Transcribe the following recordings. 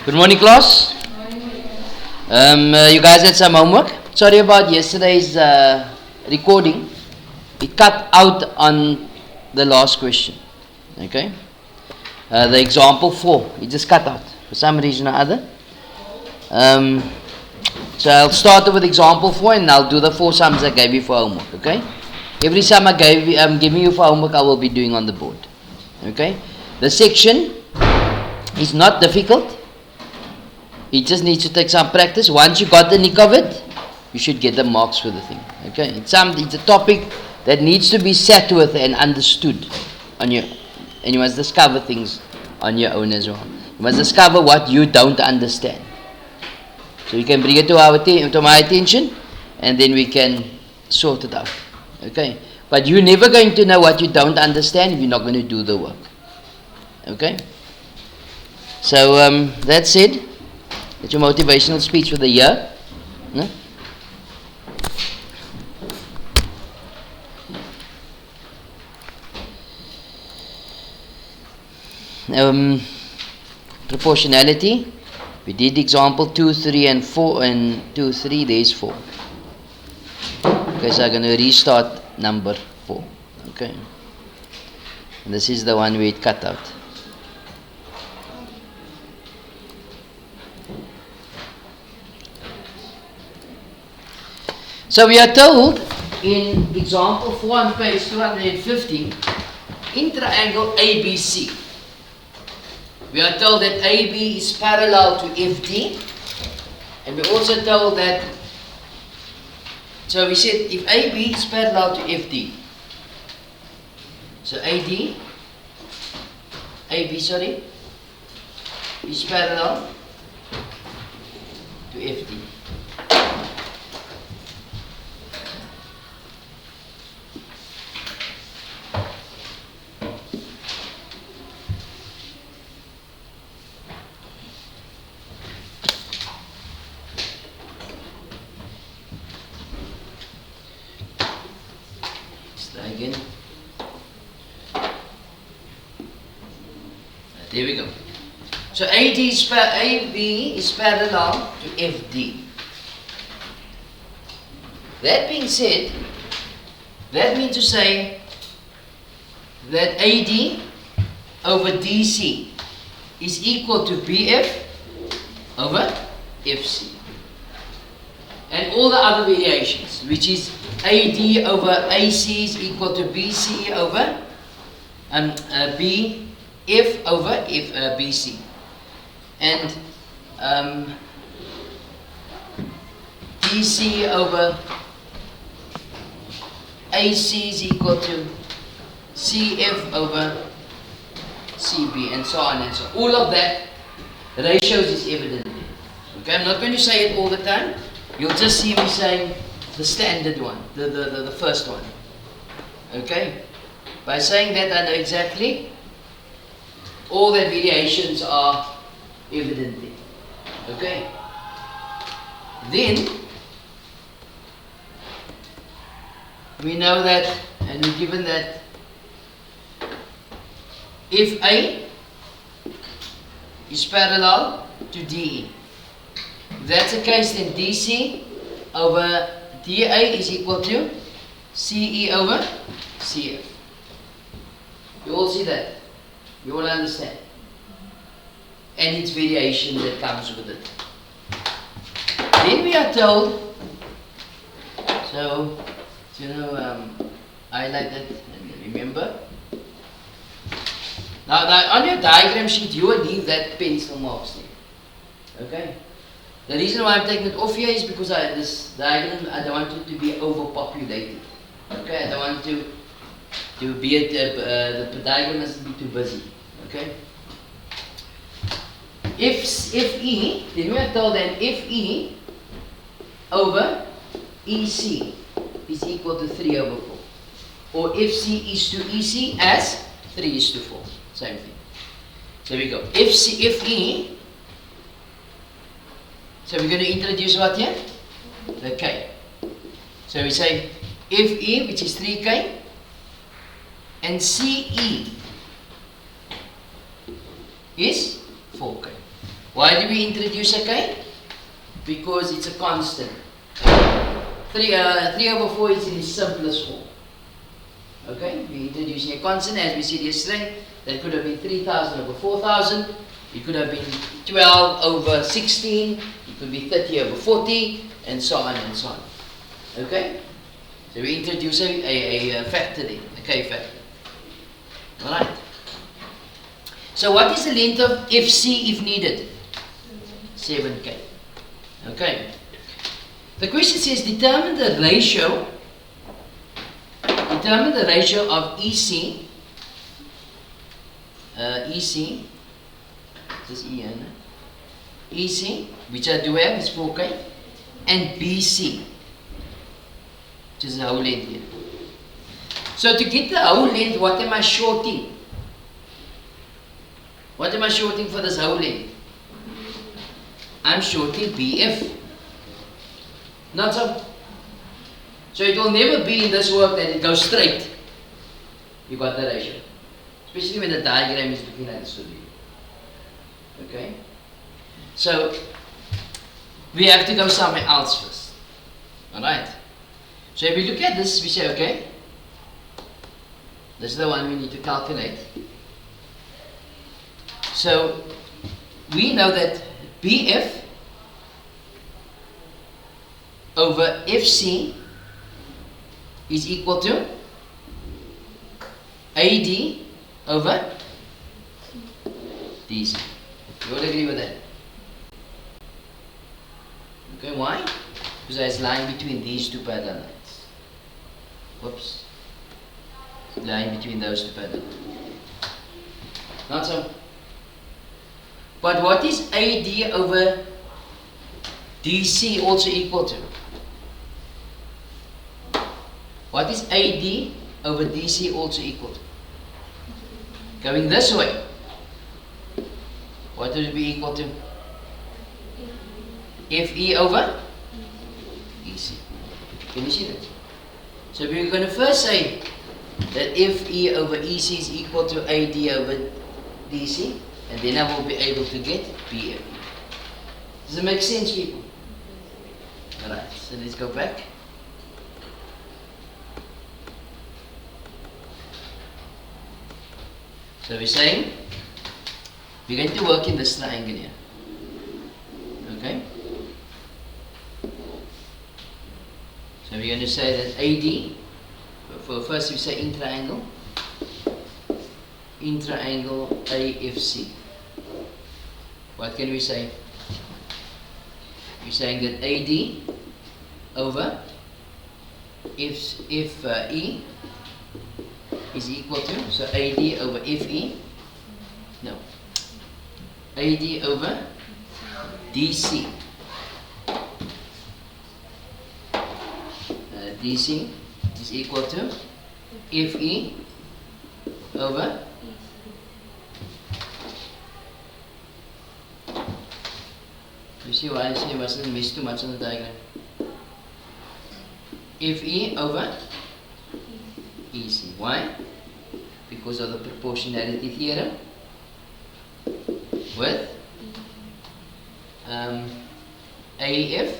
Good morning, class. You guys had some homework. Sorry about yesterday's recording. It cut out on the last question. Okay. The example 4. It just cut out for some reason or other. So I'll start with example 4 and I'll do the 4 sums I gave you for homework. Okay. Every sum I'm giving you for homework I will be doing on the board. Okay. The section is not difficult. It just needs to take some practice. Once you got the nick of it, you should get the marks for the thing. Okay, it's a topic that needs to be sat with and understood on your, and you must discover things on your own as well. You must discover what you don't understand. So you can bring it to my attention, and then we can sort it out. Okay, but you're never going to know what you don't understand if you're not going to do the work. Okay. So that's it. It's your motivational speech for the year. No? Proportionality. We did example 2, 3 and 4 and 2, 3, there's 4. Okay, so I'm going to restart number 4. Okay. And this is the one we cut out. So we are told in example 4 on page 250, in triangle ABC, we are told that AB is parallel to FD, and we're also told that, so we said if AB is parallel to FD, so AB is parallel to FD. Again. There we go. So AB is parallel to FD. That being said, that means to say that AD over DC is equal to BF over FC. And all the other variations, which is AD over AC is equal to BC over BF over BC. And DC over AC is equal to CF over CB, and so on and so on. All of that ratios is evident. Okay, I'm not going to say it all the time. You'll just see me saying the standard one, the first one. Okay? By saying that, I know exactly all the variations are evident there. Okay? Then, we know that, and we're given that if A is parallel to DE, if that's the case, then DC over DA is equal to CE over CF. You all see that? You all understand? And its variation that comes with it. Then we are told, so I like that, and remember. Now on your diagram sheet, you will leave that pencil marks there. Okay? The reason why I'm taking it off here is because this diagram, I don't want it to be overpopulated. Okay, I don't want to be the diagram mustn't be too busy. Okay. If E, then we are told that if E over EC is equal to 3 over 4, or if C is to EC as 3 is to 4, same thing. So we go. If E. So we're going to introduce what here? The K. So we say if E, which is 3K, and CE is 4K. Why do we introduce a k? Because it's a constant. 3 over 4 is in its simplest form. Okay, we're introducing a constant as we said yesterday. That could have been 3,000 over 4,000. It could have been 12 over 16. It could be 30 over 40, and so on and so on. Okay? So we introduce a factor there, a k factor. Alright. So what is the length of FC if needed? 7k. Okay. The question says determine the ratio of EC, this EN, EC, which I do have is 4k, and BC, which is the whole length here. So to get the whole length, what am I shorting? What am I shorting for this whole length? I'm shorting BF. Not so. So it will never be in this work that it goes straight. You got the ratio. Especially when the diagram is looking like this. Okay? So we have to go somewhere else first. Alright? So if we look at this, we say, okay, this is the one we need to calculate. So we know that BF over FC is equal to AD over DC. You all agree with that? Okay, why? Because it's lying between these two parallel lines. Whoops. Lying between those two parallel lines. Not so. But what is AD over DC also equal to? What is AD over DC also equal to? Going this way, what would it be equal to? FE over EC. Can you see that? So we're going to first say that FE over EC is equal to AD over DC, and then I will be able to get BF. Does it make sense, people? Alright, so let's go back. So we're saying we're going to work in this triangle here. Okay? So we're going to say that AD, for first we say in triangle AFC. What can we say? We're saying that AD over if E is equal to, so AD over FE, no, AD over DC. DC is equal to FE over you see why I say I mustn't miss too much on the diagram. FE over EC. Why? Because of the proportionality theorem with AF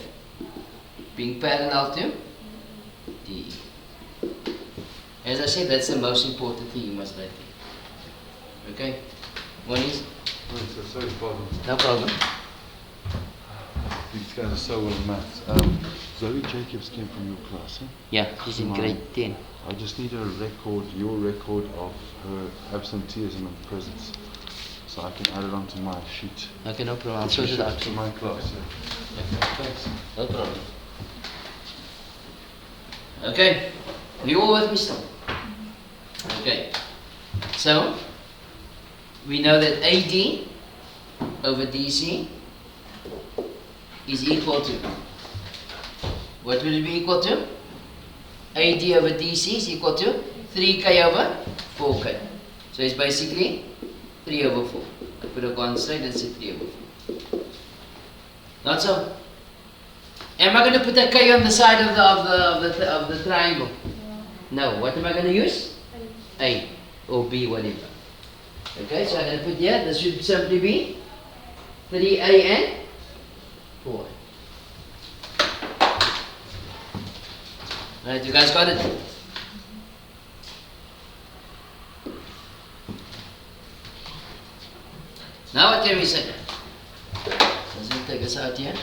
being parallel to DE. As I said, that's the most important thing you must write. Okay? One is? Oh, sorry, pardon. No problem. These guys are so well in maths. Zoe Jacobs came from your class, huh? Yeah, she's in grade 10. I just need a record, your record of her absenteeism and presence, so I can add it onto my sheet. Okay, no problem. I'll sort it out to my class. Yeah. Okay, thanks. No problem. Okay, you all with me still? Okay, so we know that AD over DC is equal to, what will it be equal to? AD over DC is equal to 3k over 4k. So it's basically 3 over 4. I put a constant, let's say 3 over 4. Not so? Am I going to put a k on the side of the triangle? No. What am I going to use? A or B, whatever. Okay, so I'm going to put here, this should simply be 3a and 4a. Right, you guys got it? Now what can we say? Does it take us out here?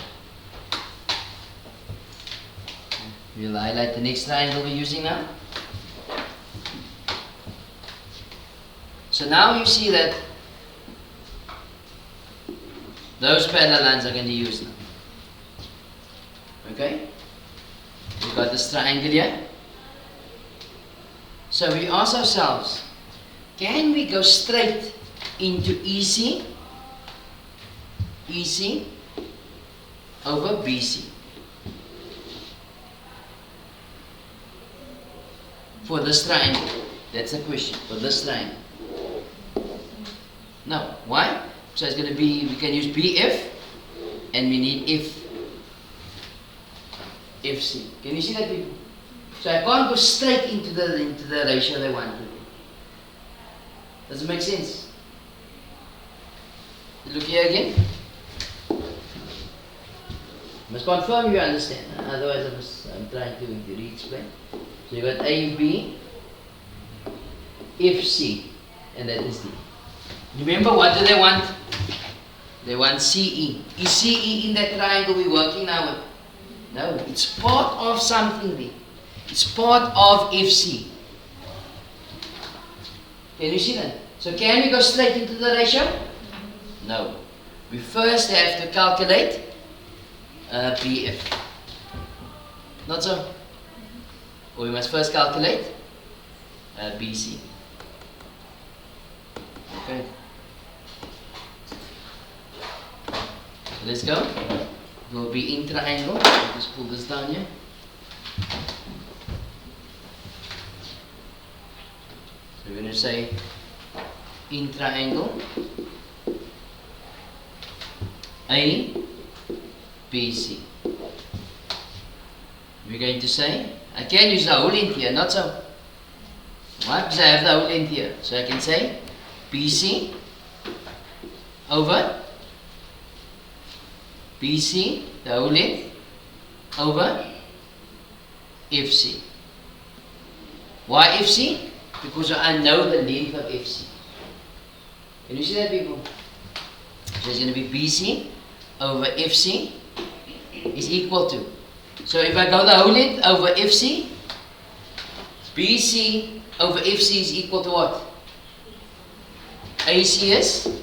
We'll highlight the next triangle we're using now. So now you see that those parallel lines are going to use now. Okay? We've got this triangle here. So we ask ourselves, can we go straight into EC over BC for this triangle? That's the question, for this triangle. No. Why? So it's going to be, we can use BF and we need FC. Can you see that, people? So I can't go straight into the ratio they want to. Does it make sense? Look here again. Must confirm you understand. Otherwise I'm trying to re-explain. So you got A, B, FC, and that is D. Remember, what do they want? They want CE. Is CE in that triangle we're working now with? No, it's part of something big. It's part of FC. Can you see that? So can we go straight into the ratio? No. We first have to calculate BF. Not so? Or we must first calculate BC. Okay. So let's go. It will be in triangle. I'll just pull this down here. So we're going to say in triangle A, B, C. We're going to say, I can use the whole length here, not so. Why? Because I have the whole length here. So I can say BC over BC, the whole length, over FC. Why FC? Because I know the length of FC. Can you see that, people? So it's going to be BC over FC is equal to. So if I go the whole length over FC, BC over FC is equal to what? ACS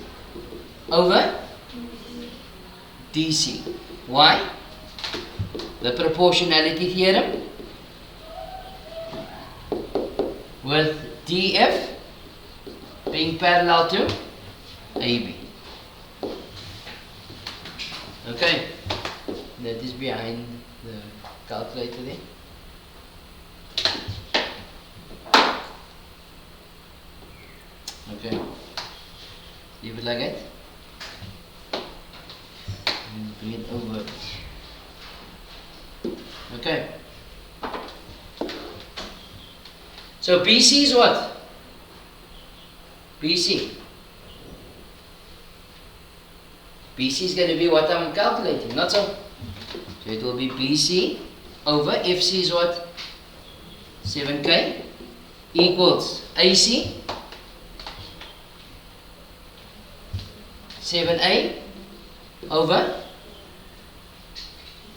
over DC. Why? The proportionality theorem with DF being parallel to AB. Okay, that is behind the calculator there. Okay, leave it like that. And bring it over. Okay. So BC is what? BC. BC is going to be what I'm calculating, not so. So it will be BC over FC is what? 7K equals AC 7A over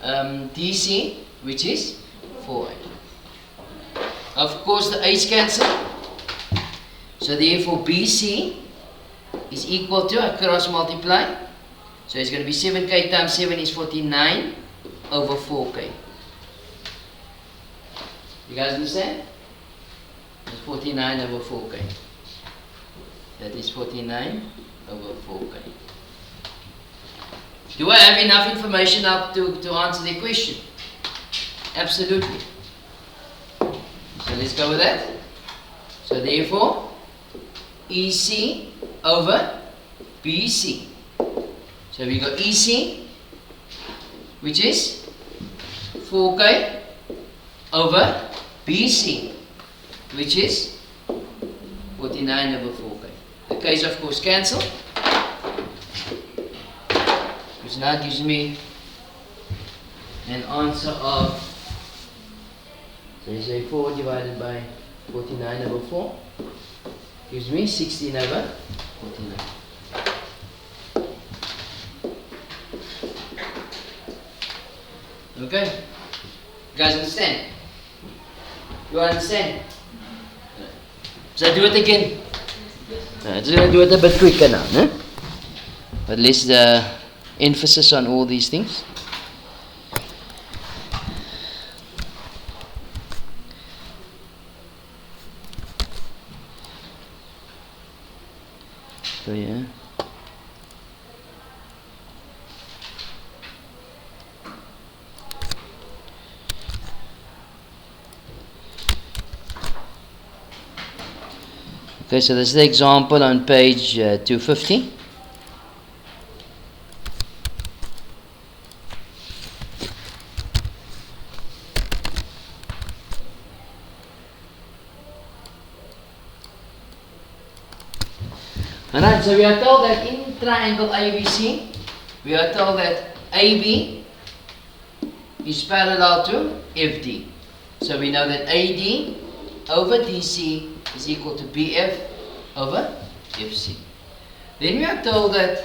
DC, which is 4A. Of course the A's cancel. So therefore BC is equal to, I cross multiply. So it's going to be 7K times 7 is 49 over 4K. You guys understand? It's 49 over 4K. That is 49 over 4K. Do I have enough information now to answer the question? Absolutely. So let's go with that. So therefore, EC over BC. So we got EC, which is 4K over BC, which is 49 over 4K. The K's of course cancel. which now gives me an answer of, so you say 4 divided by 49 over 4 gives me 16 over 49. Okay? You guys understand? You understand? So I do it again. I'm just going to do it a bit quicker now, no? But less emphasis on all these things. So yeah. Okay, so this is the example on page 250. Alright, so we are told that in triangle ABC, we are told that AB is parallel to FD. So we know that AD over DC is equal to BF over FC. Then we are told that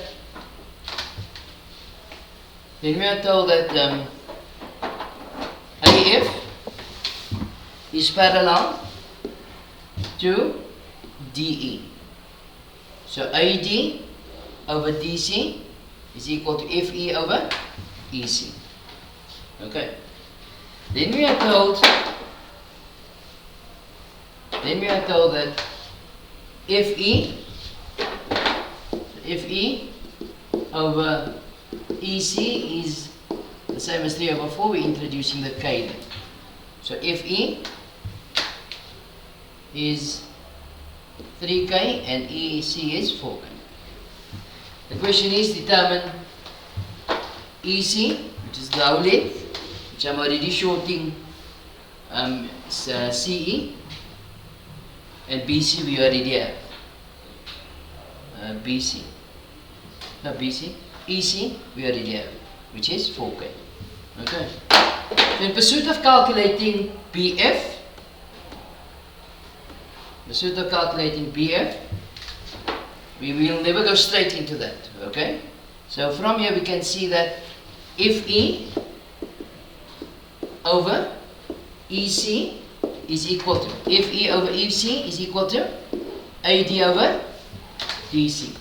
AF is parallel to DE. So AD over DC is equal to FE over EC. Okay. Then we are told that FE over EC is the same as 3 over 4. We're introducing the K then. So FE is 3K and EC is 4K. The question is determine EC, which is the whole length, which I'm already shorting CE, and BC we already have. EC we already have, which is 4K. Okay. So in pursuit of calculating BF, we will never go straight into that. Okay. So from here we can see that FE over EC is equal to FE over EC is equal to AD over DC.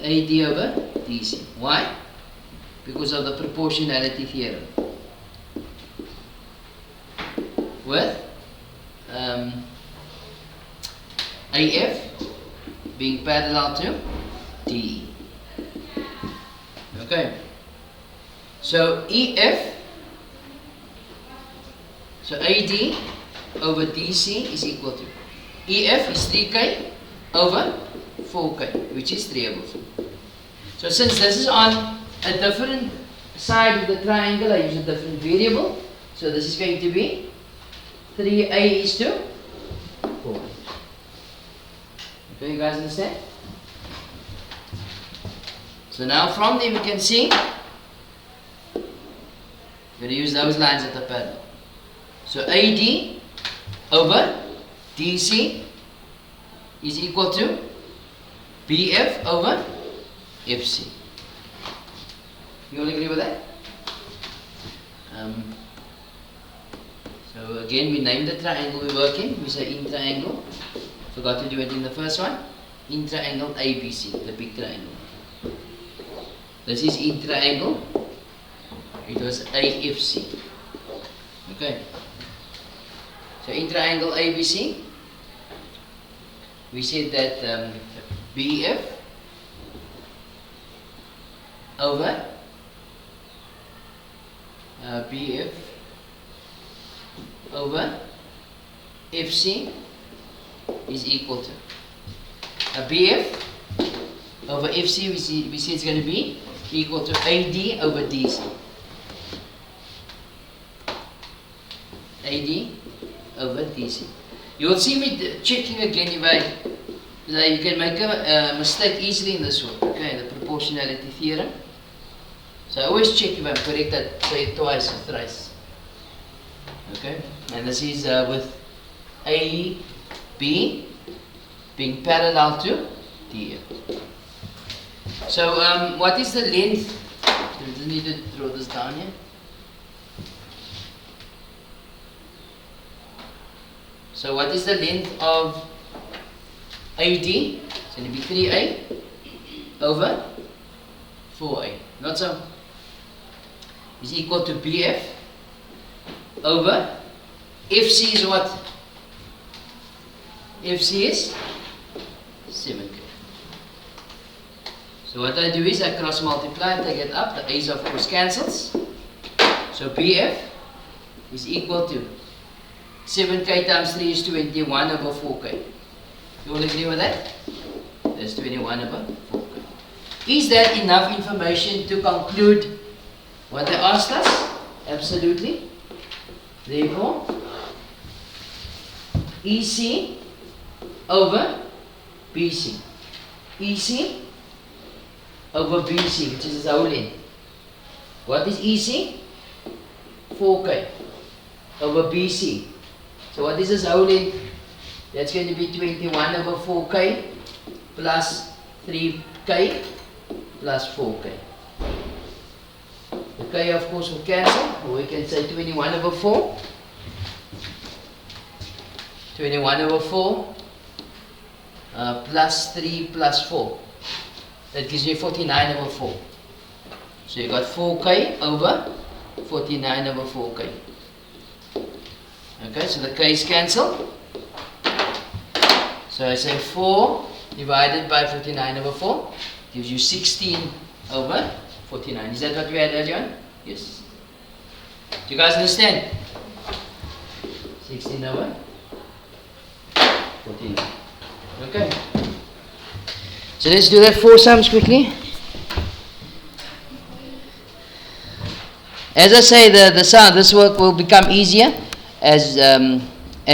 AD over DC. Why? Because of the proportionality theorem. With AF being parallel to DE. Okay. So EF, so AD over DC is equal to EF is 3K over 4K, which is 3 over 4. So since this is on a different side of the triangle, I use a different variable. So this is going to be 3A is to 4. Okay, you guys understand? So now from there we can see, we're going to use those lines that are parallel. So AD over DC is equal to BF over FC. You all agree with that? So again, we name the triangle we work in. We say in triangle. Forgot to do it in the first one. In triangle ABC, the big triangle. This is in triangle. It was AFC. Okay. So in triangle ABC, we said that BF over BF over FC is equal to BF over FC. We see it's going to be equal to AD over DC. AD over DC. You will see me checking again So you can make a mistake easily in this work. Okay, the proportionality theorem. So I always check if I'm correct. I say it twice or thrice. Okay, and this is with A, B being parallel to D. So what is the length? We just need to draw this down here. So what is the length of AD? It's going to be 3A over 4A. Not so. Is equal to BF over FC is what? FC is 7K. So what I do is I cross multiply and take it up. The A's of course cancels. So BF is equal to 7K times 3 is 21 over 4K. You all agree with that? That's 21 over 4K. Is that enough information to conclude what they asked us? Absolutely. Therefore, EC over BC. EC over BC, which is its whole length. What is EC? 4K over BC. So what is this whole length? That's going to be 21 over 4K plus 3K plus 4K. The K of course will cancel, or we can say 21 over 4. 21 over 4 plus 3 plus 4. That gives me 49 over 4. So you got 4K over 49 over 4K. Okay, so the K's cancel. So I say 4 divided by 49 over 4 gives you 16 over 49. Is that what we had earlier on? Yes. Do you guys understand? 16 over 49. Okay. So let's do that 4 sums quickly. As I say, this work will become easier as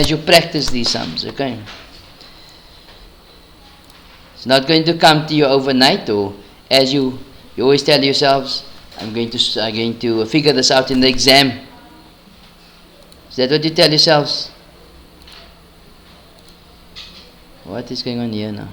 you practice these sums. Okay. It's not going to come to you overnight, or as you always tell yourselves, I'm going to figure this out in the exam. Is that what you tell yourselves? What is going on here now?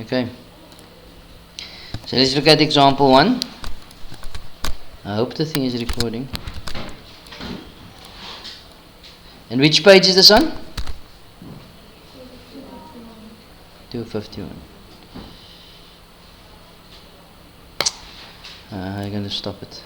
Okay, so let's look at example 1. I hope the thing is recording. And which page is this on? 251. I'm going to stop it.